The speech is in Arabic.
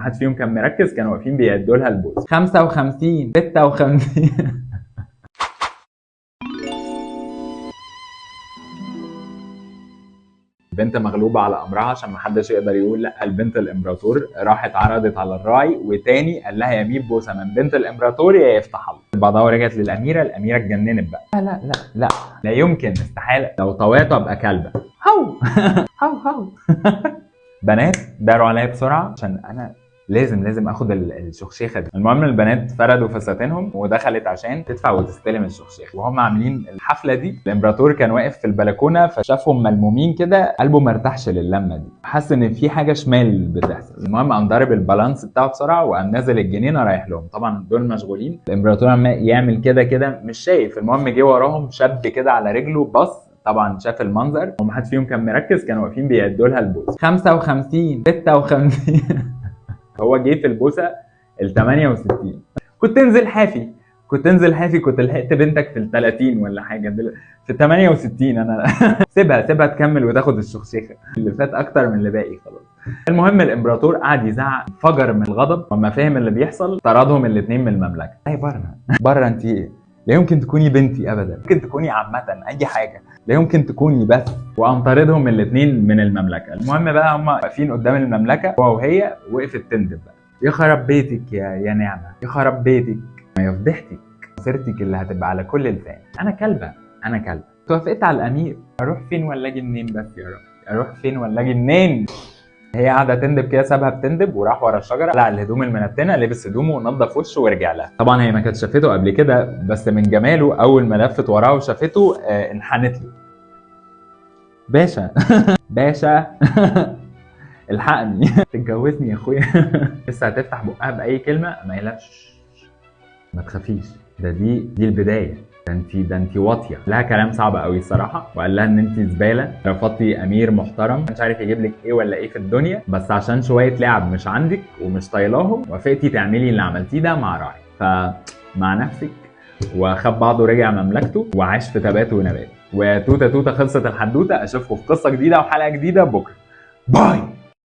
محدش فيهم كان مركز، كانوا واقفين بيعدوا لها البوس. 55 56 البنت مغلوبة على أمرها عشان محدش يقدر يقول لأ. البنت الإمبراطور راحت عرضت على الراعي، وتاني قال لها يا ميت بوسة من بنت الإمبراطور يا يفتح الله. بعدها ورجعت للأميرة. الأميرة اتجننت بقى. لا لا لا لا لا يمكن، استحالة، لو طوعته أبقى كلبة. هاو هاو هاو بنات داروا عليا بسرعة عشان أنا لازم اخد الشخشيخه دي. المهم البنات فردوا فساتينهم ودخلت عشان تدفع وتستلم الشخشيخه. وهم عاملين الحفله دي، الامبراطور كان واقف في البلكونه فشافهم ملمومين كده، قلبه ما ارتاحش للمه دي، حس ان في حاجه شمال بتحصل. المهم قام ضارب البالانس بتاعه بسرعه وقام نازل الجنينه رايح لهم. طبعا دول مشغولين، الامبراطور عمال يعمل كده مش شايف. المهم جه وراهم شاب كده على رجله، بص طبعا شاف المنظر ومحدش فيهم كان مركز، كانوا واقفين بيعدوا لها البوس. 55 56 هو جه في البوسه ال 68. كنت انزل حافي كنت لحقت بنتك في ال 30 ولا حاجه، في ال 68 انا سيبها تكمل وتاخد الشخشيخه اللي فات اكتر من اللي باقي خلاص. المهم الامبراطور قعد يزعق، فجر من الغضب، وما فهم اللي بيحصل طردهم الاثنين من المملكه. اي بره انت لا يمكن تكوني بنتي ابدا، ممكن تكوني عامه اي حاجه، لا يمكن تكوني بس. وقام طاردهم الاثنين من المملكه. المهم بقى هم واقفين قدام المملكه، هو وهي وقفت تندب بقى. يا خرب بيتك يا نعمه، يا خرب بيتك، يا فضحتك، سيرتك اللي هتبقى على كل لسان. انا كلبه توافقت على الامير. اروح فين ولا اجي منين بس يا رب، اروح فين ولا اجي منين؟ هي قاعده تندب كده، سابها بتندب وراح ورا الشجره، قلع الهدوم المنتنه، لبس هدومه ونضف وشه ورجع لها. طبعا هي ما كانت شافته قبل كده، بس من جماله اول ما لفت وراه وشافته انحنت له. باشا الحقني تتجوزني يا اخويا. لسه هتفتح بقها باي كلمه ما يلاش، ما تخافيش، دي البدايه، ده انت واطيه. لها كلام صعب قوي الصراحه، وقال لها ان انت زباله، رفضتي امير محترم مش عارف يجيب لك ايه ولا ايه في الدنيا، بس عشان شويه لعب مش عندك ومش طايلاهم وافقتي تعملي اللي عملتيه ده مع راعي. فمع نفسك. وخد بعضه ورجع مملكته وعاش في تبات ونبات. وتوته خلصت الحدوته. اشوفكم في قصه جديده وحلقه جديده بكره. باي.